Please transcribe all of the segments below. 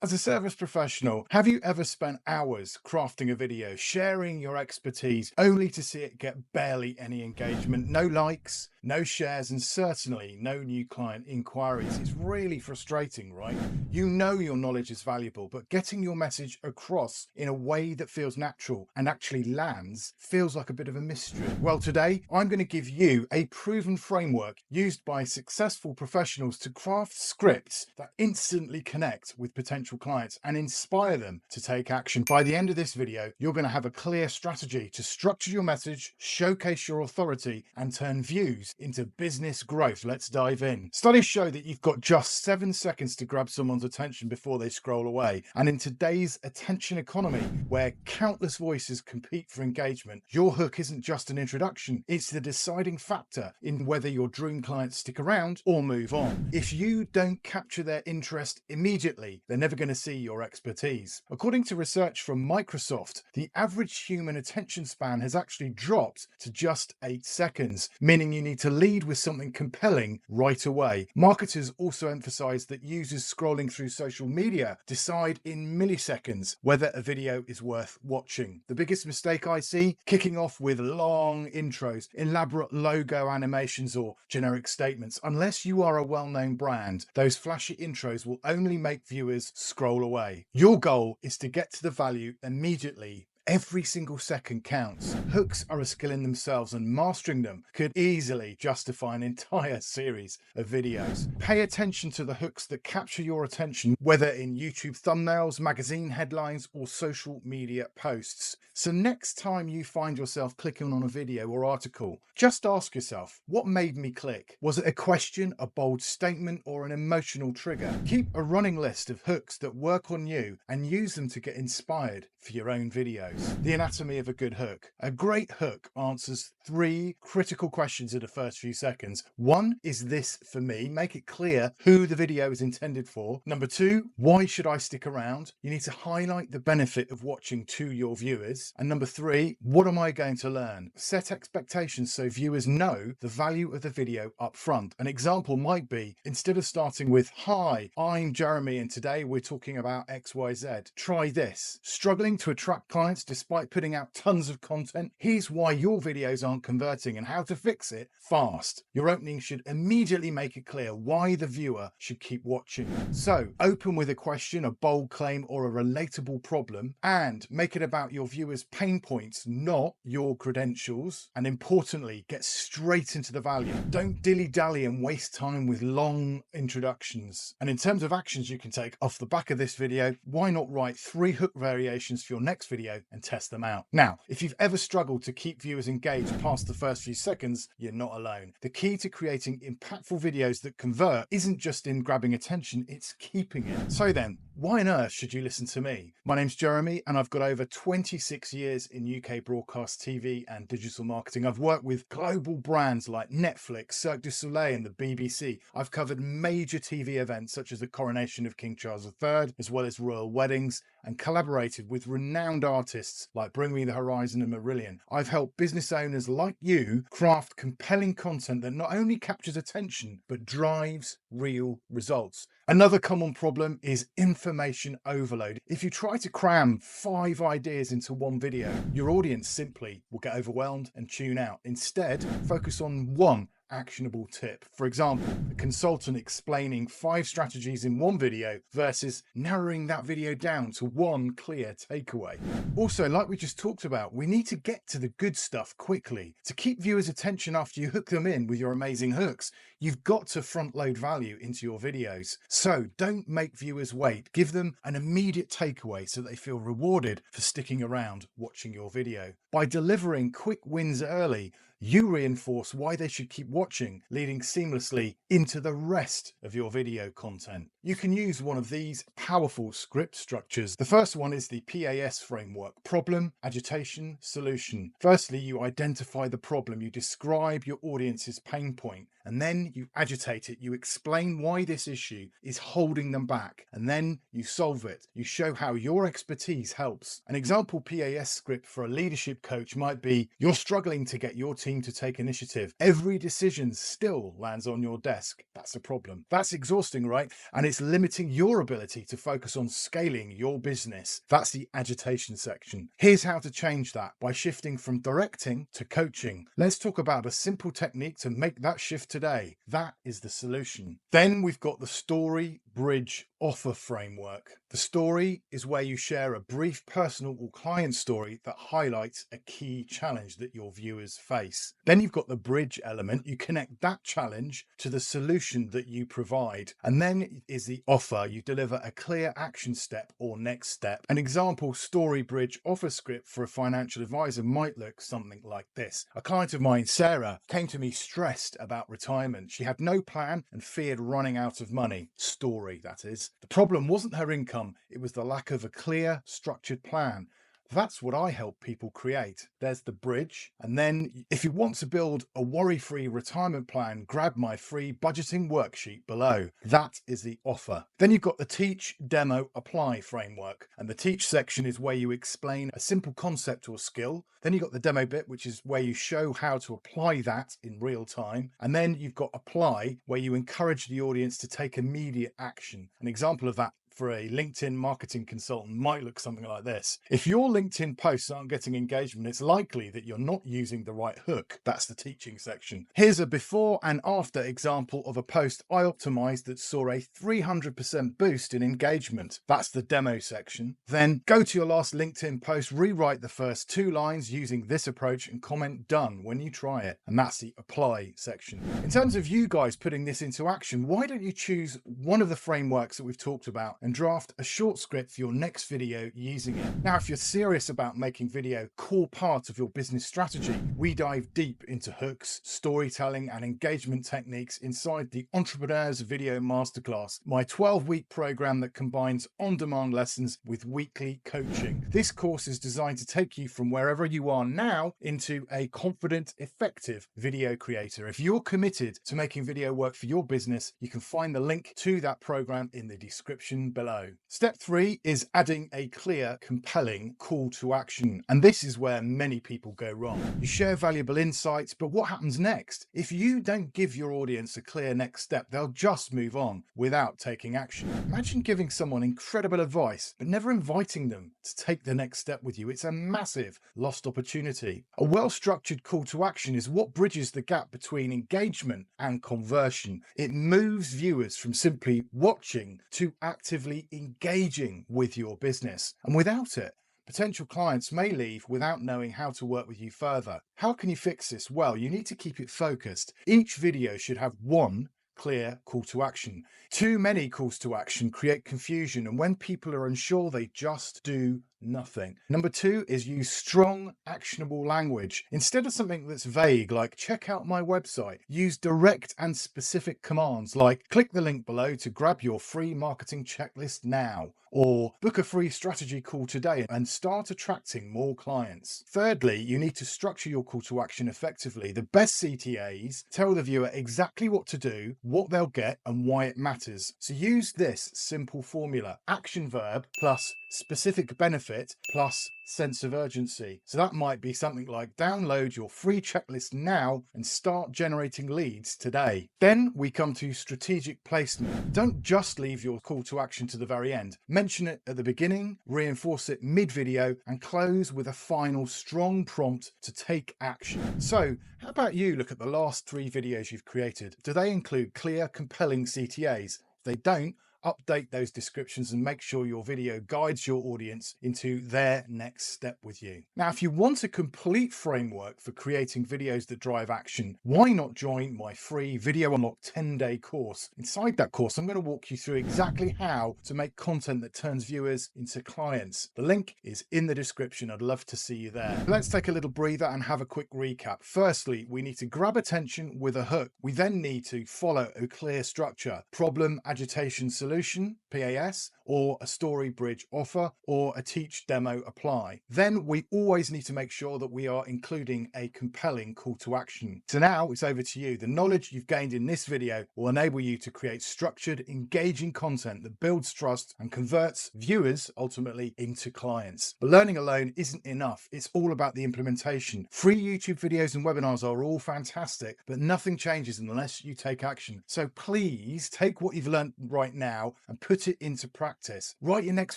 As a service professional, have you ever spent hours crafting a video, sharing your expertise, only to see it get barely any engagement? No likes, no shares, and certainly no new client inquiries. It's really frustrating, right? You know your knowledge is valuable, but getting your message across in a way that feels natural and actually lands feels like a bit of a mystery. Well, today I'm going to give you a proven framework used by successful professionals to craft scripts that instantly connect with potential clients and inspire them to take action. By the end of this video, you're going to have a clear strategy to structure your message, showcase your authority, and turn views into business growth. Let's dive in. Studies show that you've got just 7 seconds to grab someone's attention before they scroll away. And in today's attention economy, where countless voices compete for engagement, your hook isn't just an introduction, it's the deciding factor in whether your dream clients stick around or move on. If you don't capture their interest immediately, they're never going to see your expertise. According to research from Microsoft, the average human attention span has actually dropped to just 8 seconds, meaning you need to lead with something compelling right away. Marketers also emphasize that users scrolling through social media decide in milliseconds whether a video is worth watching. The biggest mistake I see: kicking off with long intros, elaborate logo animations, or generic statements. Unless you are a well-known brand, those flashy intros will only make viewers scroll away. Your goal is to get to the value immediately. Every single second counts. Hooks are a skill in themselves, and mastering them could easily justify an entire series of videos. Pay attention to the hooks that capture your attention, whether in YouTube thumbnails, magazine headlines, or social media posts. So next time you find yourself clicking on a video or article, just ask yourself, what made me click? Was it a question, a bold statement, or an emotional trigger? Keep a running list of hooks that work on you and use them to get inspired for your own videos. The anatomy of a good hook. A great hook answers 3 critical questions in the first few seconds. 1, is this for me? Make it clear who the video is intended for. Number 2, why should I stick around? You need to highlight the benefit of watching to your viewers. And number 3, what am I going to learn? Set expectations so viewers know the value of the video up front. An example might be, instead of starting with, "Hi, I'm Jeremy and today we're talking about XYZ. Try this." Struggling to attract clients despite putting out tons of content? Here's why your videos aren't converting and how to fix it fast. Your opening should immediately make it clear why the viewer should keep watching. So open with a question, a bold claim, or a relatable problem, and make it about your viewers' pain points, not your credentials. And importantly, get straight into the value. Don't dilly-dally and waste time with long introductions. And in terms of actions you can take off the back of this video, why not write 3 hook variations for your next video and test them out? Now, if you've ever struggled to keep viewers engaged past the first few seconds, you're not alone. The key to creating impactful videos that convert isn't just in grabbing attention, it's keeping it. So then, why on earth should you listen to me? My name's Jeremy, and I've got over 26 years in UK broadcast TV and digital marketing. I've worked with global brands like Netflix, Cirque du Soleil, and the BBC. I've covered major TV events such as the coronation of King Charles III, as well as royal weddings, and collaborated with renowned artists like Bring Me the Horizon and Marillion. I've helped business owners like you craft compelling content that not only captures attention, but drives real results. Another common problem is information overload. If you try to cram 5 ideas into one video, your audience simply will get overwhelmed and tune out. Instead, focus on one actionable tip. For example, a consultant explaining 5 strategies in one video versus narrowing that video down to one clear takeaway. Also, like we just talked about, we need to get to the good stuff quickly. To keep viewers' attention after you hook them in with your amazing hooks, you've got to front load value into your videos. So don't make viewers wait. Give them an immediate takeaway so they feel rewarded for sticking around watching your video. By delivering quick wins early, you reinforce why they should keep watching, leading seamlessly into the rest of your video content. You can use one of these powerful script structures. The first one is the PAS framework: problem, agitation, solution. Firstly, you identify the problem. You describe your audience's pain point and then you agitate it. You explain why this issue is holding them back, and then you solve it. You show how your expertise helps. An example PAS script for a leadership coach might be: you're struggling to get your team to take initiative. Every decision still lands on your desk. That's a problem. That's exhausting, right? And it's limiting your ability to focus on scaling your business. That's the agitation section. Here's how to change that by shifting from directing to coaching. Let's talk about a simple technique to make that shift today. That is the solution. Then we've got the story, bridge, offer framework. The story is where you share a brief personal or client story that highlights a key challenge that your viewers face. Then you've got the bridge element. You connect that challenge to the solution that you provide. And then is the offer. You deliver a clear action step or next step. An example story bridge offer script for a financial advisor might look something like this. A client of mine, Sarah, came to me stressed about retirement. She had no plan and feared running out of money. Story, that is. The problem wasn't her income, it was the lack of a clear, structured plan. That's what I help people create. There's the bridge. And then if you want to build a worry-free retirement plan, grab my free budgeting worksheet below. That is the offer. Then you've got the teach, demo, apply framework. And the teach section is where you explain a simple concept or skill. Then you've got the demo bit, which is where you show how to apply that in real time. And then you've got apply, where you encourage the audience to take immediate action. An example of that for a LinkedIn marketing consultant might look something like this. If your LinkedIn posts aren't getting engagement, it's likely that you're not using the right hook. That's the teaching section. Here's a before and after example of a post I optimized that saw a 300% boost in engagement. That's the demo section. Then go to your last LinkedIn post, rewrite the first 2 lines using this approach and comment done when you try it. And that's the apply section. In terms of you guys putting this into action, why don't you choose one of the frameworks that we've talked about and draft a short script for your next video using it. Now, if you're serious about making video a core part of your business strategy, we dive deep into hooks, storytelling, and engagement techniques inside the Entrepreneur's Video Masterclass, my 12-week program that combines on-demand lessons with weekly coaching. This course is designed to take you from wherever you are now into a confident, effective video creator. If you're committed to making video work for your business, you can find the link to that program in the description below. Step 3 is adding a clear, compelling call to action. And this is where many people go wrong. You share valuable insights, but what happens next? If you don't give your audience a clear next step, they'll just move on without taking action. Imagine giving someone incredible advice, but never inviting them to take the next step with you. It's a massive lost opportunity. A well-structured call to action is what bridges the gap between engagement and conversion. It moves viewers from simply watching to actively engaging with your business. And without it, potential clients may leave without knowing how to work with you further. How can you fix this? Well, you need to keep it focused. Each video should have one clear call to action. Too many calls to action create confusion, and when people are unsure, they just do nothing. Number 2 is use strong, actionable language. Instead of something that's vague, like check out my website, use direct and specific commands like click the link below to grab your free marketing checklist now, or book a free strategy call today and start attracting more clients. Thirdly, you need to structure your call to action effectively. The best CTAs tell the viewer exactly what to do, what they'll get, and why it matters. So use this simple formula: action verb plus specific benefit plus sense of urgency. So that might be something like download your free checklist now and start generating leads today. Then we come to strategic placement. Don't just leave your call to action to the very end. Mention it at the beginning, reinforce it mid-video, and close with a final strong prompt to take action. So how about you look at the last 3 videos you've created? Do they include clear, compelling CTAs? If they don't, update those descriptions and make sure your video guides your audience into their next step with you. Now, if you want a complete framework for creating videos that drive action, why not join my free Video Unlock 10-day course? Inside that course, I'm going to walk you through exactly how to make content that turns viewers into clients. The link is in the description. I'd love to see you there. Let's take a little breather and have a quick recap. Firstly, we need to grab attention with a hook. We then need to follow a clear structure: problem, agitation, solution, solution, PAS, or a story bridge offer, or a teach demo apply. Then we always need to make sure that we are including a compelling call to action. So now it's over to you. The knowledge you've gained in this video will enable you to create structured, engaging content that builds trust and converts viewers ultimately into clients. But learning alone isn't enough. It's all about the implementation. Free YouTube videos and webinars are all fantastic, but nothing changes unless you take action. So please take what you've learned right now and put it into practice. Write your next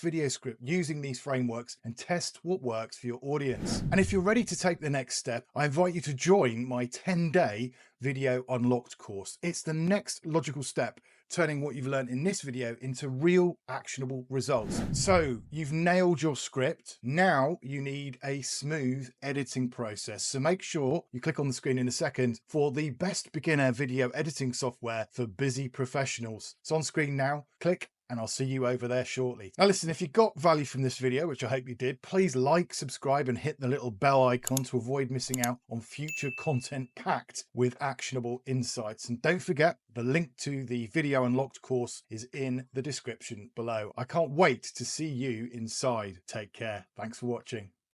video script using these frameworks and test what works for your audience. And if you're ready to take the next step, I invite you to join my 10-day Video Unlocked course. It's the next logical step, turning what you've learned in this video into real actionable results. So you've nailed your script. Now you need a smooth editing process. So make sure you click on the screen in a second for the best beginner video editing software for busy professionals. It's on screen now. Click and I'll see you over there shortly. Now listen, if you got value from this video, which I hope you did, please like, subscribe and hit the little bell icon to avoid missing out on future content packed with actionable insights. And don't forget, the link to the Video Unlocked course is in the description below. I can't wait to see you inside. Take care. Thanks for watching.